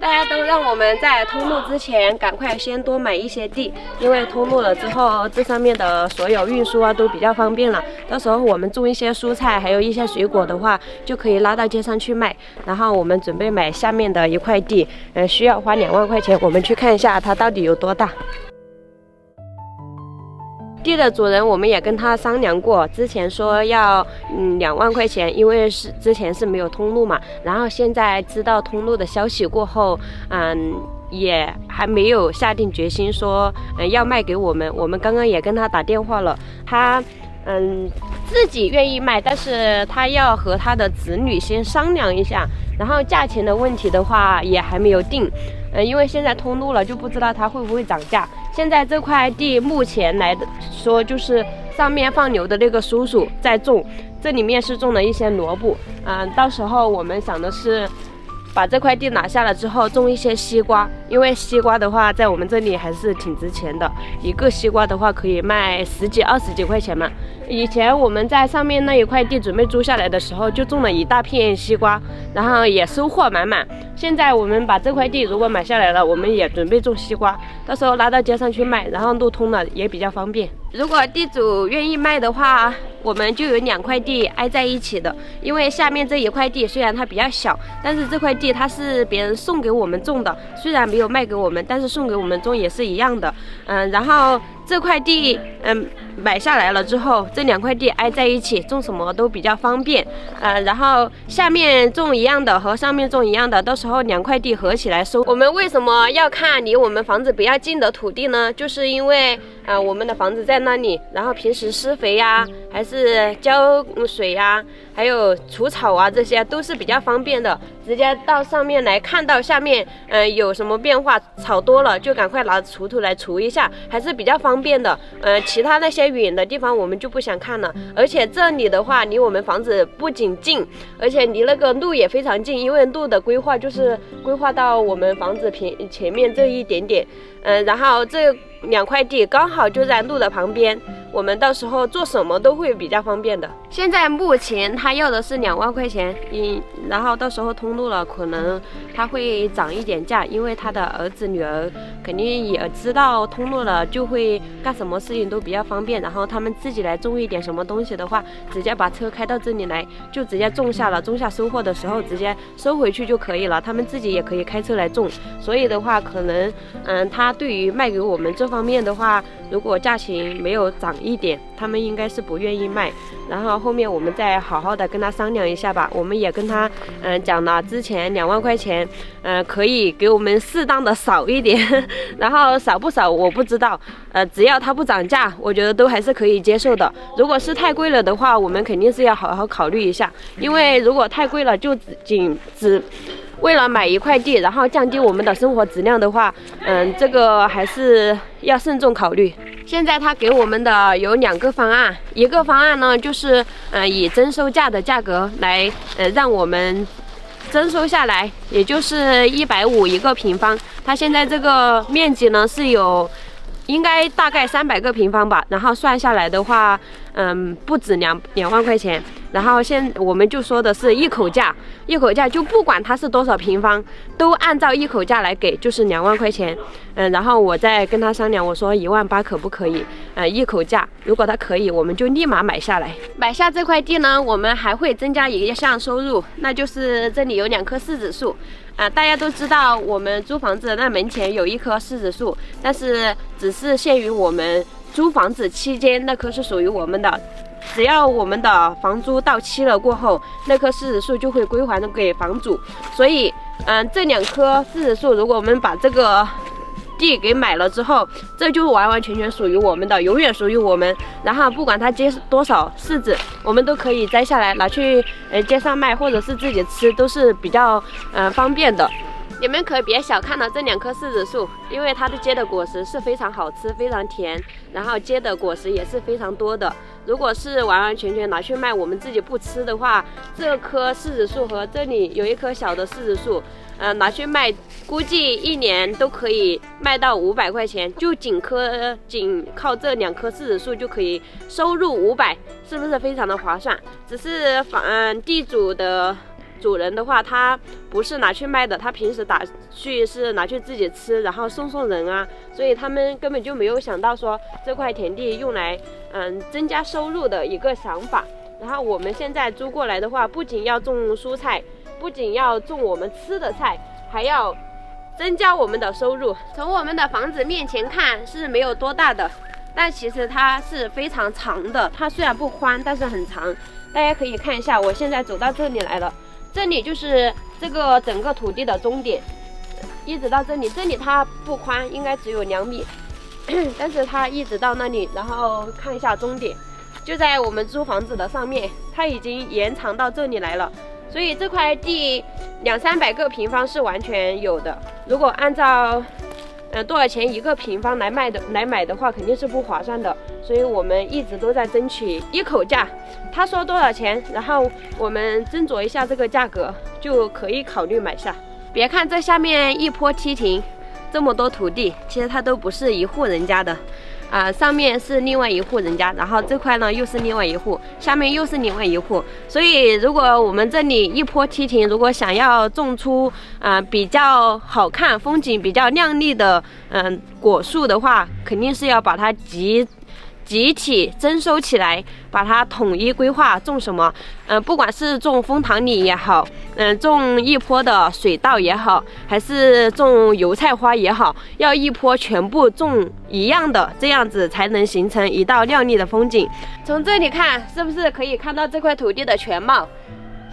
大家都让我们在通路之前赶快先多买一些地，因为通路了之后，这上面的所有运输啊都比较方便了。到时候我们种一些蔬菜，还有一些水果的话，就可以拉到街上去卖。然后我们准备买下面的一块地，需要花2万块钱。我们去看一下它到底有多大。地的主人我们也跟他商量过，之前说要2万块钱，因为之前是没有通路嘛。然后现在知道通路的消息过后，也还没有下定决心说要卖给我们。我们刚刚也跟他打电话了，他自己愿意卖，但是他要和他的子女先商量一下，然后价钱的问题的话也还没有定。因为现在通路了，就不知道它会不会涨价。现在这块地目前来说，就是上面放牛的那个叔叔在种，这里面是种了一些萝卜。到时候我们想的是把这块地拿下了之后种一些西瓜，因为西瓜的话在我们这里还是挺值钱的，一个西瓜的话可以卖10几20几块钱嘛。以前我们在上面那一块地准备租下来的时候，就种了一大片西瓜，然后也收获满满。现在我们把这块地如果买下来了，我们也准备种西瓜，到时候拉到街上去卖，然后路通了也比较方便。如果地主愿意卖的话，我们就有2块地挨在一起的。因为下面这一块地虽然它比较小，但是这块地它是别人送给我们种的，虽然没有卖给我们，但是送给我们种也是一样的。然后这块地买下来了之后，这2块地挨在一起，种什么都比较方便。然后下面种一样的和上面种一样的，到时候2块地合起来收。我们为什么要看离我们房子比较近的土地呢？就是因为我们的房子在那里，然后平时施肥呀，还是浇水呀，还有除草啊，这些都是比较方便的。直接到上面来看到下面有什么变化，草多了就赶快拿锄头来除一下，还是比较方便的。其他那些远的地方我们就不想看了。而且这里的话离我们房子不仅近，而且离那个路也非常近，因为路的规划就是规划到我们房子前面这一点点。然后这2块地刚好就在路的旁边，我们到时候做什么都会比较方便的。现在目前他要的是2万块钱，然后到时候通路了，可能他会涨一点价，因为他的儿子女儿肯定也知道通路了，就会干什么事情都比较方便。然后他们自己来种一点什么东西的话，直接把车开到这里来，就直接种下了，种下收获的时候直接收回去就可以了。他们自己也可以开车来种，所以的话可能他对于卖给我们这方面的话，如果价钱没有涨一点，他们应该是不愿意卖。然后后面我们再好好的跟他商量一下吧。我们也跟他讲了，之前2万块钱可以给我们适当的少一点，然后少不少我不知道，只要他不涨价，我觉得都还是可以接受的。如果是太贵了的话，我们肯定是要好好考虑一下，因为如果太贵了，就只为了买一块地，然后降低我们的生活质量的话，这个还是要慎重考虑。现在他给我们的有2个方案，一个方案呢就是以征收价的价格来让我们征收下来，也就是150一个平方。它现在这个面积呢是有应该大概300个平方吧，然后算下来的话不止2万块钱。然后我们就说的是一口价，就不管它是多少平方，都按照一口价来给，就是2万块钱。然后我再跟他商量，我说1万8可不可以？一口价，如果他可以，我们就立马买下来。买下这块地呢，我们还会增加一项收入，那就是这里有2棵柿子树。大家都知道，我们租房子那门前有一棵柿子树，但是只是限于我们租房子期间，那棵是属于我们的。只要我们的房租到期了过后，那棵柿子树就会归还给房主。所以这2棵柿子树，如果我们把这个地给买了之后，这就完完全全属于我们的，永远属于我们。然后不管它结多少柿子，我们都可以摘下来拿去街上卖，或者是自己吃，都是比较方便的。你们可别小看了这2棵柿子树，因为它的结的果实是非常好吃，非常甜，然后结的果实也是非常多的。如果是完完全全拿去卖，我们自己不吃的话，这棵柿子树和这里有一棵小的柿子树，拿去卖，估计1年都可以卖到500块钱，就仅靠这2棵柿子树就可以收入500，是不是非常的划算？只是地主的主人的话，他不是拿去卖的，他平时是拿去自己吃，然后送人啊，所以他们根本就没有想到说这块田地用来增加收入的一个想法。然后我们现在租过来的话，不仅要种蔬菜，不仅要种我们吃的菜，还要增加我们的收入。从我们的房子面前看是没有多大的，但其实它是非常长的，它虽然不宽，但是很长。大家可以看一下，我现在走到这里来了，这里就是这个整个土地的终点，一直到这里，这里它不宽，应该只有2米，但是它一直到那里，然后看一下终点，就在我们租房子的上面，它已经延长到这里来了。所以这块地200-300个平方是完全有的。如果按照多少钱1个平方来买的话，肯定是不划算的。所以我们一直都在争取一口价，他说多少钱，然后我们斟酌一下这个价格，就可以考虑买下。别看这下面一坡梯田，这么多土地，其实它都不是一户人家的。上面是另外一户人家，然后这块呢又是另外一户，下面又是另外一户。所以如果我们这里一坡梯田，如果想要种出比较好看、风景比较亮丽的果树的话，肯定是要把它集体征收起来，把它统一规划种什么。不管是种枫糖李也好，种一坡的水稻也好，还是种油菜花也好，要一坡全部种一样的，这样子才能形成一道亮丽的风景。从这里看，是不是可以看到这块土地的全貌？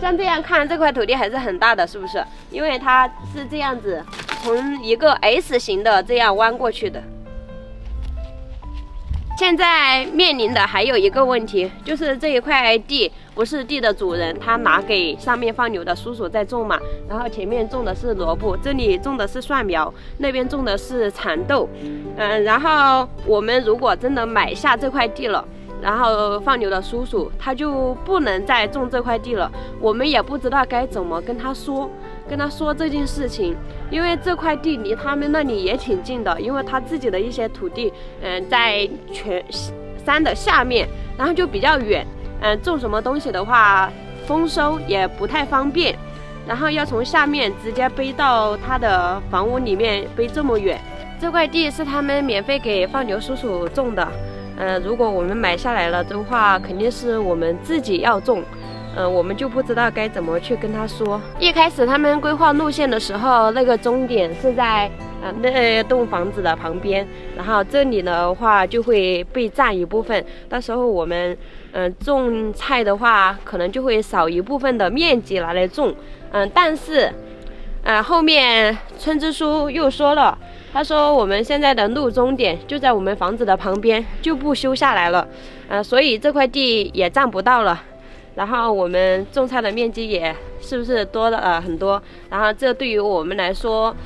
像这样看，这块土地还是很大的，是不是？因为它是这样子，从一个 S 型的这样弯过去的。现在面临的还有一个问题，就是这一块地不是地的主人，他拿给上面放牛的叔叔在种嘛，然后前面种的是萝卜，这里种的是蒜苗，那边种的是蚕豆。然后我们如果真的买下这块地了，然后放牛的叔叔他就不能再种这块地了，我们也不知道该怎么跟他说这件事情，因为这块地离他们那里也挺近的，因为他自己的一些土地在全山的下面，然后就比较远，种什么东西的话丰收也不太方便，然后要从下面直接背到他的房屋里面，背这么远。这块地是他们免费给放牛叔叔种的，如果我们买下来了的话，肯定是我们自己要种，我们就不知道该怎么去跟他说。一开始他们规划路线的时候，那个终点是在那栋房子的旁边，然后这里的话就会被占一部分，到时候我们种菜的话，可能就会少一部分的面积拿来种。但是后面村支书又说了，他说我们现在的路终点就在我们房子的旁边，就不修下来了，所以这块地也占不到了，然后我们种菜的面积也是不是多了很多，然后这对于我们来说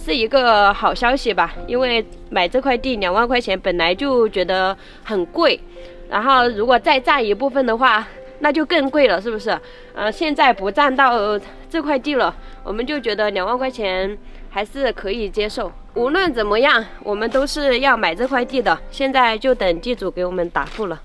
是一个好消息吧，因为买这块地2万块钱本来就觉得很贵，然后如果再占一部分的话那就更贵了，是不是？现在不占到这块地了，我们就觉得2万块钱还是可以接受。无论怎么样，我们都是要买这块地的，现在就等地主给我们答复了。